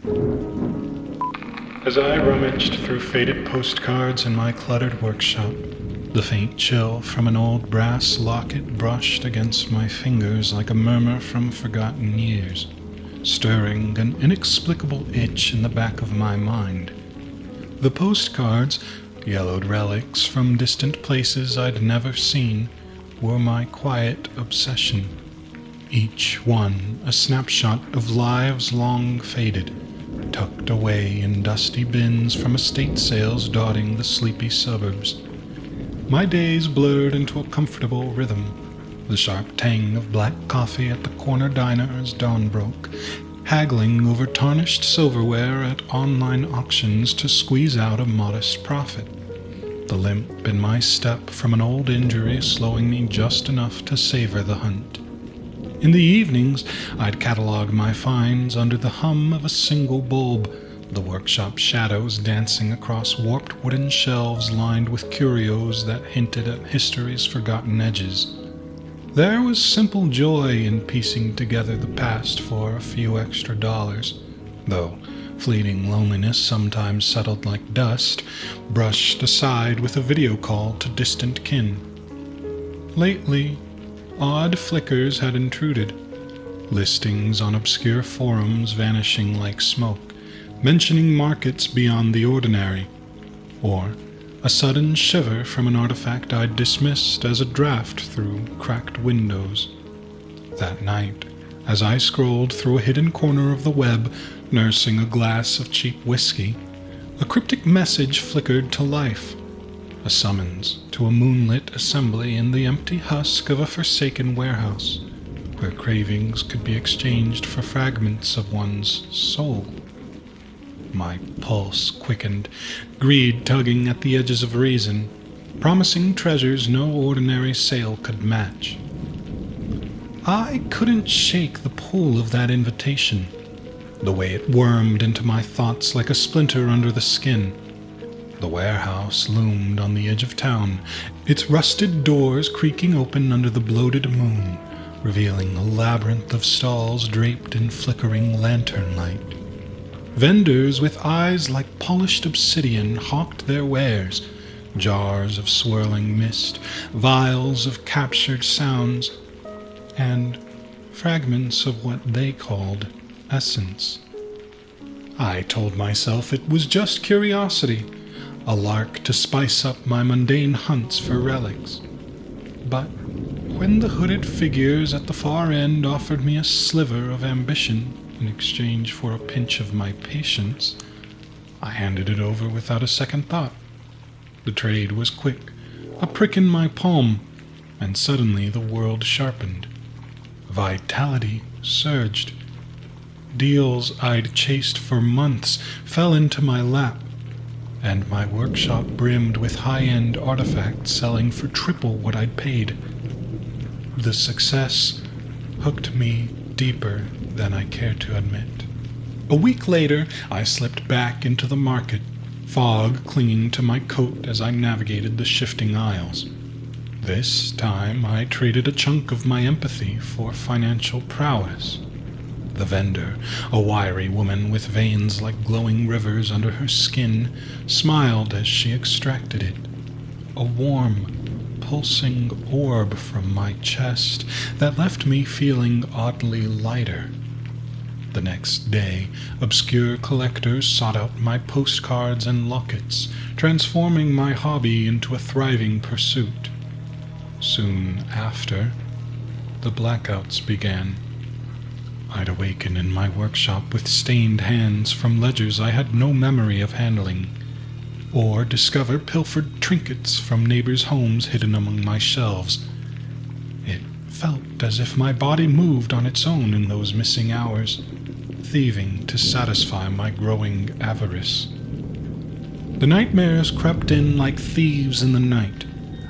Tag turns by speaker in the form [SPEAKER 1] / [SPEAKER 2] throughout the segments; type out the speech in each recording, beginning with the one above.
[SPEAKER 1] As I rummaged through faded postcards in my cluttered workshop, the faint chill from an old brass locket brushed against my fingers like a murmur from forgotten years, stirring an inexplicable itch in the back of my mind. The postcards, yellowed relics from distant places I'd never seen, were my quiet obsession, each one a snapshot of lives long faded, tucked away in dusty bins from estate sales dotting the sleepy suburbs. My days blurred into a comfortable rhythm, the sharp tang of black coffee at the corner diner as dawn broke, haggling over tarnished silverware at online auctions to squeeze out a modest profit, the limp in my step from an old injury slowing me just enough to savor the hunt. In the evenings, I'd catalog my finds under the hum of a single bulb, the workshop shadows dancing across warped wooden shelves lined with curios that hinted at history's forgotten edges. There was simple joy in piecing together the past for a few extra dollars, though fleeting loneliness sometimes settled like dust, brushed aside with a video call to distant kin. Lately, odd flickers had intruded, listings on obscure forums vanishing like smoke, mentioning markets beyond the ordinary, or a sudden shiver from an artifact I'd dismissed as a draft through cracked windows. That night, as I scrolled through a hidden corner of the web, nursing a glass of cheap whiskey, a cryptic message flickered to life, a summons to a moonlit assembly in the empty husk of a forsaken warehouse, where cravings could be exchanged for fragments of one's soul. My pulse quickened, greed tugging at the edges of reason, promising treasures no ordinary sale could match. I couldn't shake the pull of that invitation, the way it wormed into my thoughts like a splinter under the skin. The warehouse loomed on the edge of town, its rusted doors creaking open under the bloated moon, revealing a labyrinth of stalls draped in flickering lantern light. Vendors with eyes like polished obsidian hawked their wares, jars of swirling mist, vials of captured sounds, and fragments of what they called essence. I told myself it was just curiosity, a lark to spice up my mundane hunts for relics. But when the hooded figures at the far end offered me a sliver of ambition in exchange for a pinch of my patience, I handed it over without a second thought. The trade was quick, a prick in my palm, and suddenly the world sharpened. Vitality surged. Deals I'd chased for months fell into my lap, and my workshop brimmed with high-end artifacts selling for triple what I'd paid. The success hooked me deeper than I cared to admit. A week later, I slipped back into the market, fog clinging to my coat as I navigated the shifting aisles. This time, I traded a chunk of my empathy for financial prowess. The vendor, a wiry woman with veins like glowing rivers under her skin, smiled as she extracted it. A warm, pulsing orb from my chest that left me feeling oddly lighter. The next day, obscure collectors sought out my postcards and lockets, transforming my hobby into a thriving pursuit. Soon after, the blackouts began. I'd awaken in my workshop with stained hands from ledgers I had no memory of handling, or discover pilfered trinkets from neighbors' homes hidden among my shelves. It felt as if my body moved on its own in those missing hours, thieving to satisfy my growing avarice. The nightmares crept in like thieves in the night.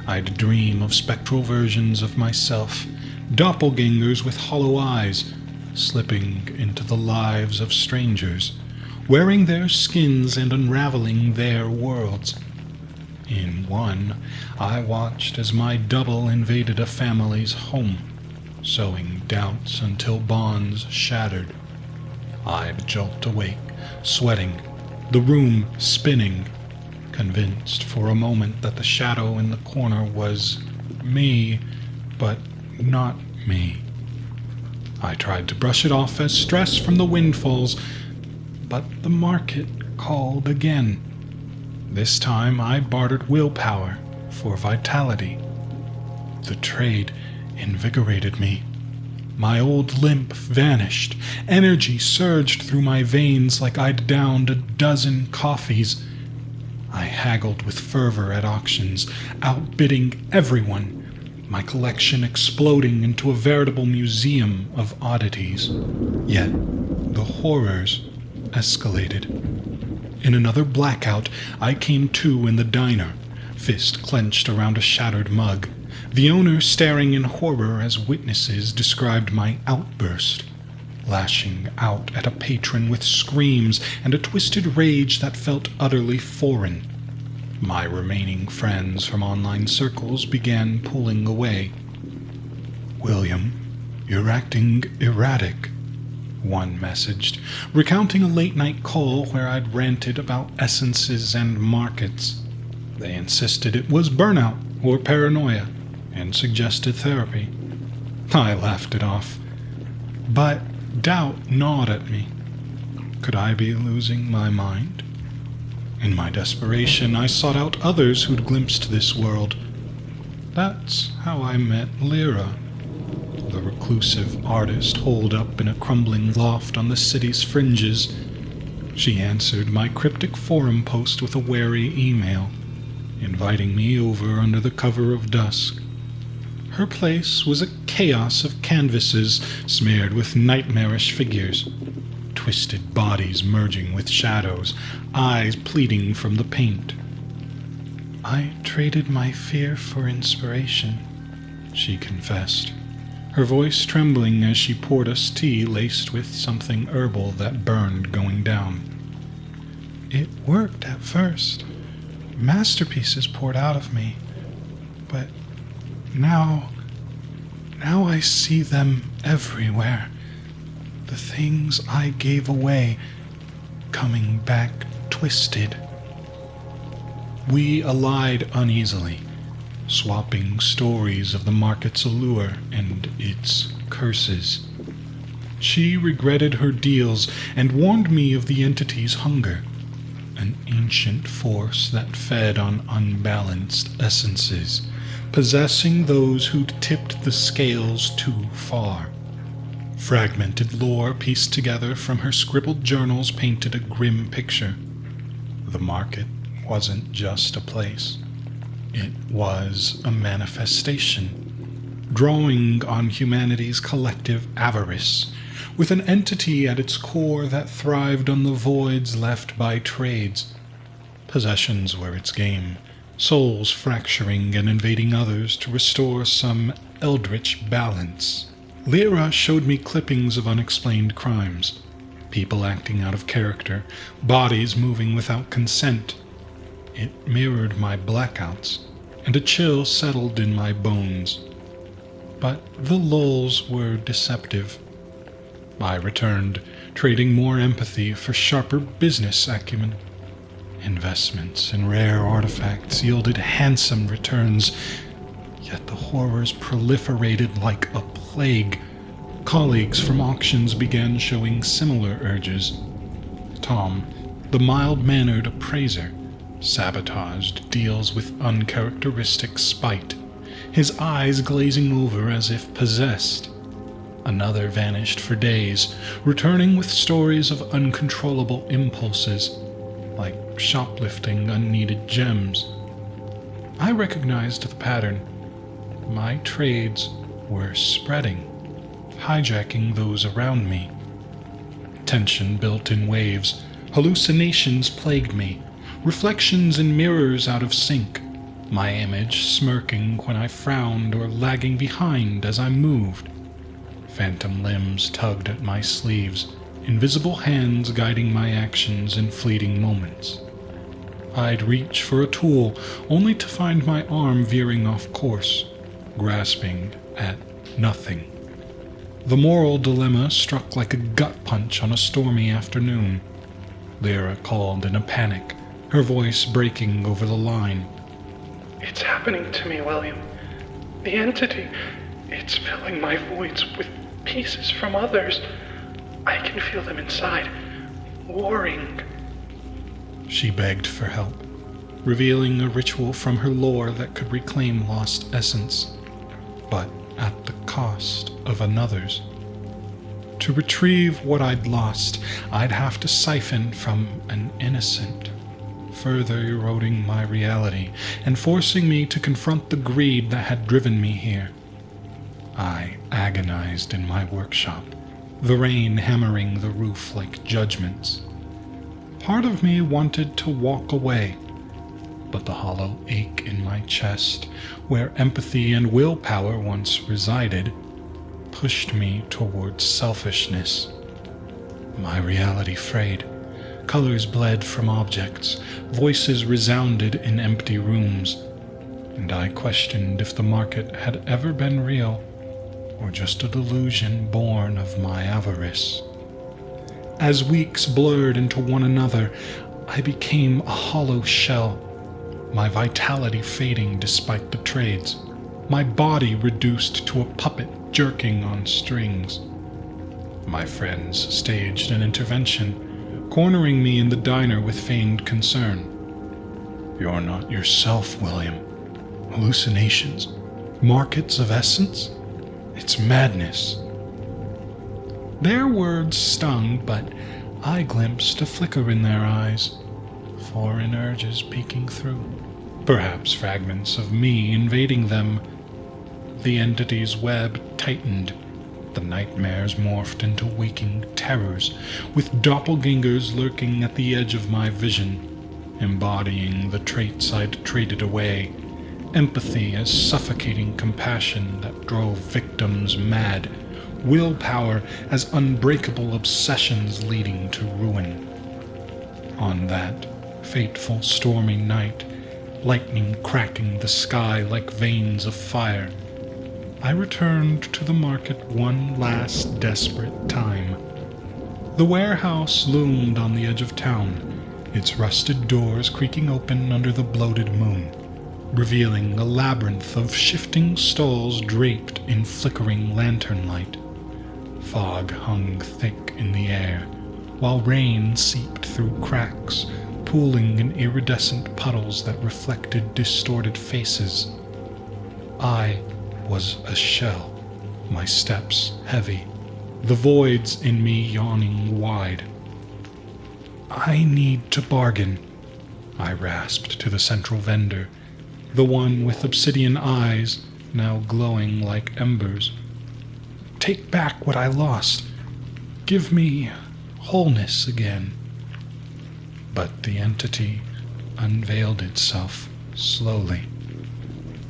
[SPEAKER 1] I'd dream of spectral versions of myself, doppelgangers with hollow eyes, slipping into the lives of strangers, wearing their skins and unraveling their worlds. In one, I watched as my double invaded a family's home, sowing doubts until bonds shattered. I'd jolt awake, sweating, the room spinning, convinced for a moment that the shadow in the corner was me, but not me. I tried to brush it off as stress from the windfalls, but the market called again. This time I bartered willpower for vitality. The trade invigorated me. My old limp vanished. Energy surged through my veins like I'd downed a dozen coffees. I haggled with fervor at auctions, outbidding everyone, my collection exploding into a veritable museum of oddities. Yet the horrors escalated. In another blackout, I came to in the diner, fist clenched around a shattered mug. The owner staring in horror as witnesses described my outburst, lashing out at a patron with screams and a twisted rage that felt utterly foreign. My remaining friends from online circles began pulling away. "William, you're acting erratic," one messaged, recounting a late-night call where I'd ranted about essences and markets. They insisted it was burnout or paranoia and suggested therapy. I laughed it off, but doubt gnawed at me. Could I be losing my mind? In my desperation, I sought out others who'd glimpsed this world. That's how I met Lyra, the reclusive artist holed up in a crumbling loft on the city's fringes. She answered my cryptic forum post with a wary email, inviting me over under the cover of dusk. Her place was a chaos of canvases smeared with nightmarish figures, twisted bodies merging with shadows, eyes pleading from the paint. "I traded my fear for inspiration," she confessed, her voice trembling as she poured us tea laced with something herbal that burned going down. "It worked at first. Masterpieces poured out of me. But now I see them everywhere. The things I gave away, coming back twisted." We allied uneasily, swapping stories of the market's allure and its curses. She regretted her deals and warned me of the entity's hunger, an ancient force that fed on unbalanced essences, possessing those who'd tipped the scales too far. Fragmented lore pieced together from her scribbled journals painted a grim picture. The market wasn't just a place. It was a manifestation, drawing on humanity's collective avarice, with an entity at its core that thrived on the voids left by trades. Possessions were its game, souls fracturing and invading others to restore some eldritch balance. Lyra showed me clippings of unexplained crimes, people acting out of character, bodies moving without consent. It mirrored my blackouts, and a chill settled in my bones. But the lulls were deceptive. I returned, trading more empathy for sharper business acumen. Investments in rare artifacts yielded handsome returns, yet the horrors proliferated like a plague. Colleagues from auctions began showing similar urges. Tom, the mild-mannered appraiser, sabotaged deals with uncharacteristic spite, his eyes glazing over as if possessed. Another vanished for days, returning with stories of uncontrollable impulses, like shoplifting unneeded gems. I recognized the pattern. My trades were spreading, hijacking those around me. Tension built in waves. Hallucinations plagued me. Reflections in mirrors out of sync. My image smirking when I frowned or lagging behind as I moved. Phantom limbs tugged at my sleeves, invisible hands guiding my actions in fleeting moments. I'd reach for a tool, only to find my arm veering off course, grasping at nothing. The moral dilemma struck like a gut punch on a stormy afternoon. Lyra called in a panic, her voice breaking over the line.
[SPEAKER 2] It's happening to me, William. The entity, it's filling my voids with pieces from others. I can feel them inside, warring.
[SPEAKER 1] She begged for help, revealing a ritual from her lore that could reclaim lost essence, but at the cost of another's. To retrieve what I'd lost, I'd have to siphon from an innocent, further eroding my reality and forcing me to confront the greed that had driven me here. I agonized in my workshop, the rain hammering the roof like judgments. Part of me wanted to walk away, but the hollow ache in my chest, where empathy and willpower once resided, pushed me towards selfishness. My reality frayed. Colors bled from objects, voices resounded in empty rooms, and I questioned if the market had ever been real, or just a delusion born of my avarice. As weeks blurred into one another, I became a hollow shell, my vitality fading despite the trades, my body reduced to a puppet jerking on strings. My friends staged an intervention, cornering me in the diner with feigned concern. "You're not yourself, William. Hallucinations? Markets of essence? It's madness." Their words stung, but I glimpsed a flicker in their eyes, foreign urges peeking through, perhaps fragments of me invading them. The entity's web tightened. The nightmares morphed into waking terrors, with doppelgangers lurking at the edge of my vision, embodying the traits I'd traded away, empathy as suffocating compassion that drove victims mad, willpower as unbreakable obsessions leading to ruin. On that fateful stormy night, lightning cracking the sky like veins of fire, I returned to the market one last desperate time. The warehouse loomed on the edge of town, its rusted doors creaking open under the bloated moon, revealing a labyrinth of shifting stalls draped in flickering lantern light. Fog hung thick in the air, while rain seeped through cracks, pooling in iridescent puddles that reflected distorted faces. I was a shell, my steps heavy, the voids in me yawning wide. "I need to bargain," I rasped to the central vendor, the one with obsidian eyes now glowing like embers. "Take back what I lost. Give me wholeness again." But the entity unveiled itself slowly,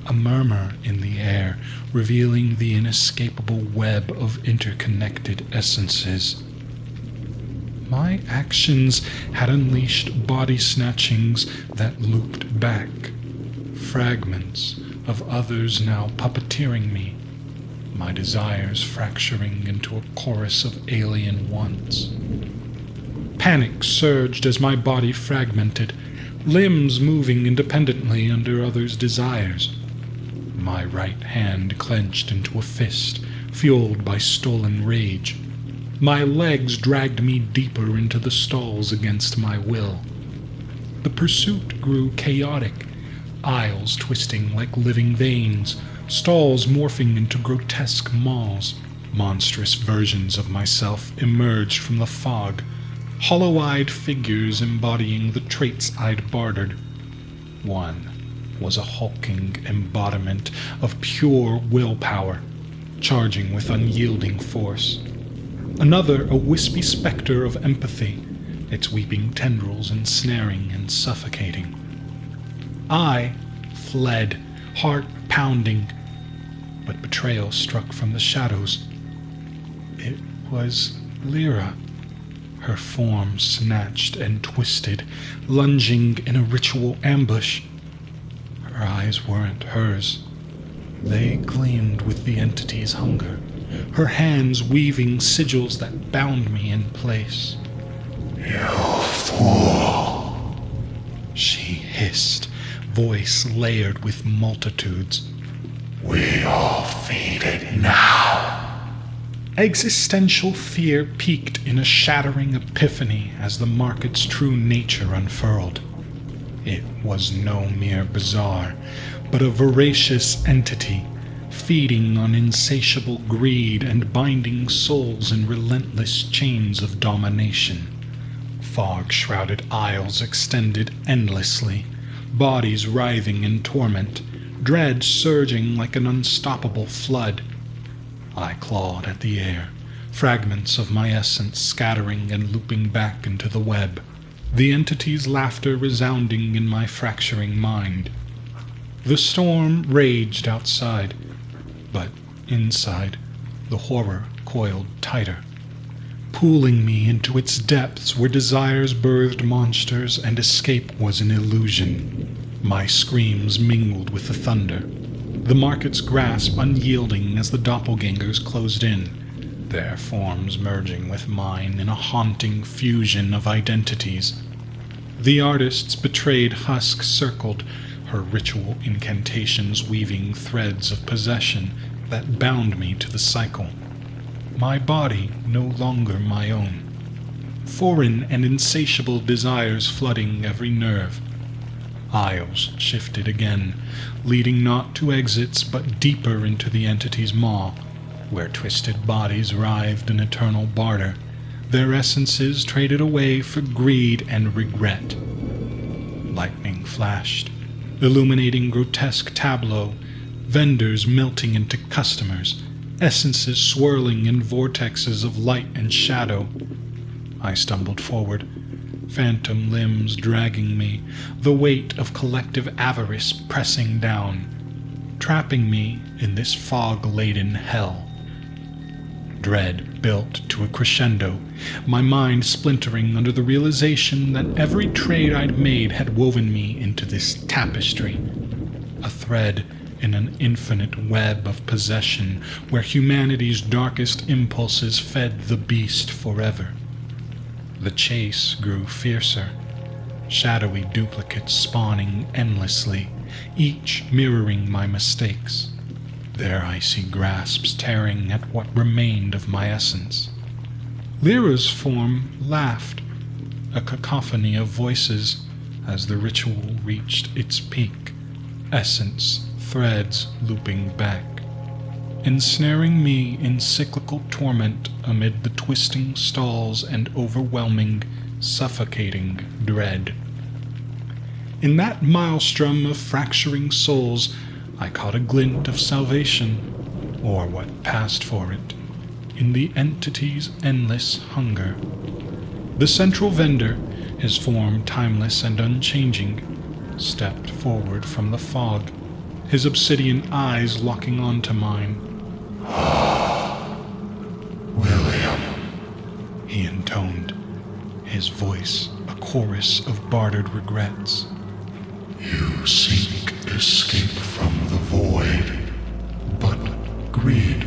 [SPEAKER 1] a murmur in the air revealing the inescapable web of interconnected essences. My actions had unleashed body snatchings that looped back, fragments of others now puppeteering me, my desires fracturing into a chorus of alien wants. Panic surged as my body fragmented, limbs moving independently under others' desires. My right hand clenched into a fist, fueled by stolen rage. My legs dragged me deeper into the stalls against my will. The pursuit grew chaotic, aisles twisting like living veins, stalls morphing into grotesque maws. Monstrous versions of myself emerged from the fog, hollow-eyed figures embodying the traits I'd bartered. One was a hulking embodiment of pure willpower, charging with unyielding force. Another a wispy specter of empathy, its weeping tendrils ensnaring and suffocating. I fled, heart pounding, but betrayal struck from the shadows. It was Lyra, her form snatched and twisted, lunging in a ritual ambush. Her eyes weren't hers. They gleamed with the entity's hunger, her hands weaving sigils that bound me in place.
[SPEAKER 3] "You
[SPEAKER 1] voice layered with multitudes.
[SPEAKER 3] We all feed it now.
[SPEAKER 1] Existential fear peaked in a shattering epiphany as the market's true nature unfurled. It was no mere bazaar, but a voracious entity, feeding on insatiable greed and binding souls in relentless chains of domination. Fog-shrouded aisles extended endlessly, bodies writhing in torment, dread surging like an unstoppable flood. I clawed at the air, fragments of my essence scattering and looping back into the web, the entity's laughter resounding in my fracturing mind. The storm raged outside, but inside, the horror coiled tighter, pulling me into its depths where desires birthed monsters and escape was an illusion. My screams mingled with the thunder, the market's grasp unyielding as the doppelgangers closed in, their forms merging with mine in a haunting fusion of identities. The artist's betrayed husk circled, her ritual incantations weaving threads of possession that bound me to the cycle. My body no longer my own. Foreign and insatiable desires flooding every nerve. Aisles shifted again, leading not to exits but deeper into the entity's maw, where twisted bodies writhed in eternal barter, their essences traded away for greed and regret. Lightning flashed, illuminating grotesque tableau, vendors melting into customers, essences swirling in vortexes of light and shadow. I stumbled forward, phantom limbs dragging me, the weight of collective avarice pressing down, trapping me in this fog-laden hell. Dread built to a crescendo, my mind splintering under the realization that every trade I'd made had woven me into this tapestry, a thread in an infinite web of possession where humanity's darkest impulses fed the beast forever. The chase grew fiercer, shadowy duplicates spawning endlessly, each mirroring my mistakes, their icy grasps tearing at what remained of my essence. Lyra's form laughed, a cacophony of voices as the ritual reached its peak, essence threads looping back, ensnaring me in cyclical torment amid the twisting stalls and overwhelming, suffocating dread. In that maelstrom of fracturing souls, I caught a glint of salvation, or what passed for it, in the entity's endless hunger. The central vendor, his form timeless and unchanging, stepped forward from the fog, his obsidian eyes locking onto mine.
[SPEAKER 3] William,
[SPEAKER 1] he intoned, his voice a chorus of bartered regrets.
[SPEAKER 3] You seek escape from the void, but greed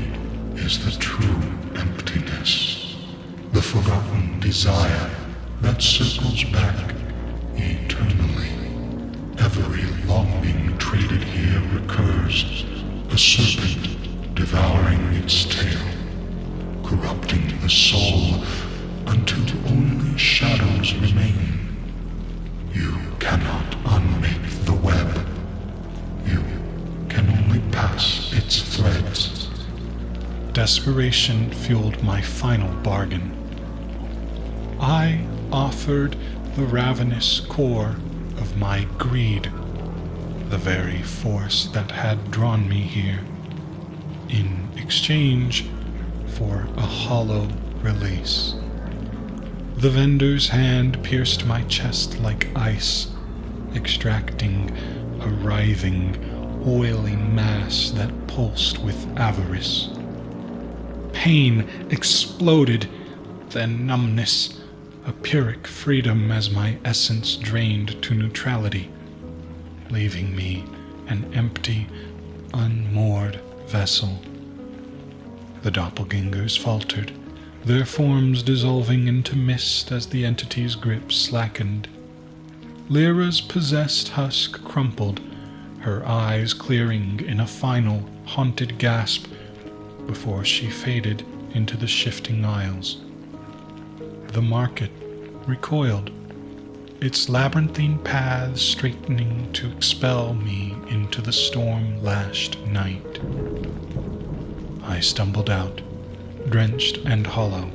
[SPEAKER 3] is the true emptiness, the forgotten desire that circles back eternally. Every longing traded here recurs, a serpent devouring its tail, corrupting the soul until only shadows remain. You cannot unmake the web. You can only pass its threads.
[SPEAKER 1] Desperation fueled my final bargain. I offered the ravenous core of my greed, the very force that had drawn me here, in exchange for a hollow release. The vendor's hand pierced my chest like ice, extracting a writhing, oily mass that pulsed with avarice. Pain exploded, then numbness, a pyrrhic freedom as my essence drained to neutrality, leaving me an empty, unmoored vessel. The doppelgangers faltered, their forms dissolving into mist as the entity's grip slackened. Lyra's possessed husk crumpled, her eyes clearing in a final, haunted gasp before she faded into the shifting aisles. The market recoiled, its labyrinthine paths straightening to expel me into the storm-lashed night. I stumbled out, drenched and hollow,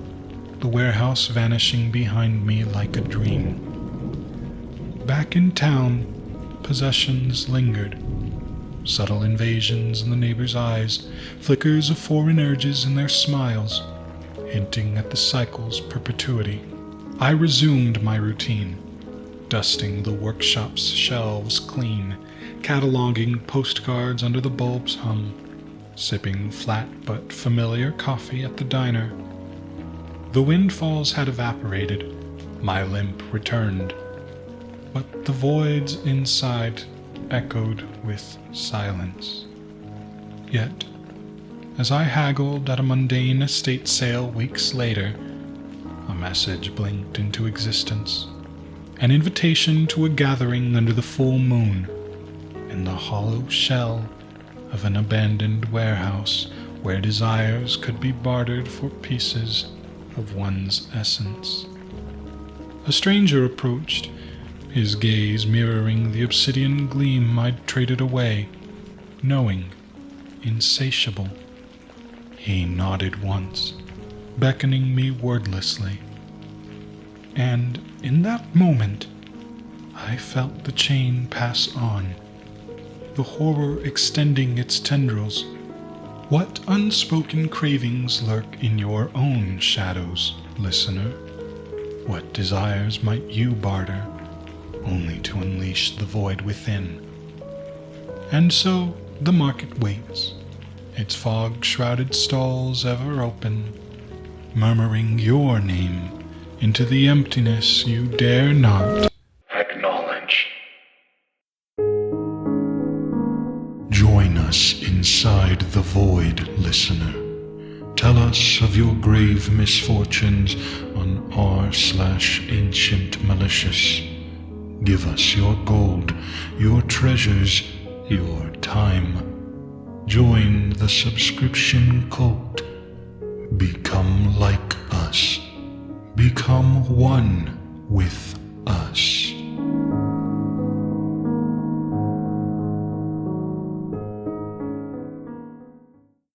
[SPEAKER 1] the warehouse vanishing behind me like a dream. Back in town, possessions lingered. Subtle invasions in the neighbors' eyes, flickers of foreign urges in their smiles, hinting at the cycle's perpetuity. I resumed my routine, dusting the workshop's shelves clean, cataloging postcards under the bulb's hum, sipping flat but familiar coffee at the diner. The windfalls had evaporated, my limp returned, but the voids inside echoed with silence. Yet, as I haggled at a mundane estate sale weeks later, a message blinked into existence, an invitation to a gathering under the full moon, in the hollow shell of an abandoned warehouse where desires could be bartered for pieces of one's essence. A stranger approached, his gaze mirroring the obsidian gleam I'd traded away, knowing, insatiable. He nodded once, beckoning me wordlessly. And in that moment, I felt the chain pass on, the horror extending its tendrils. What unspoken cravings lurk in your own shadows, listener? What desires might you barter, only to unleash the void within? And so the market waits, its fog-shrouded stalls ever open, murmuring your name into the emptiness you dare not
[SPEAKER 3] acknowledge. Join us inside the void, listener. Tell us of your grave misfortunes on r/ancient malicious. Give us your gold, your treasures, your time. Join the subscription cult. Become like us. Become one with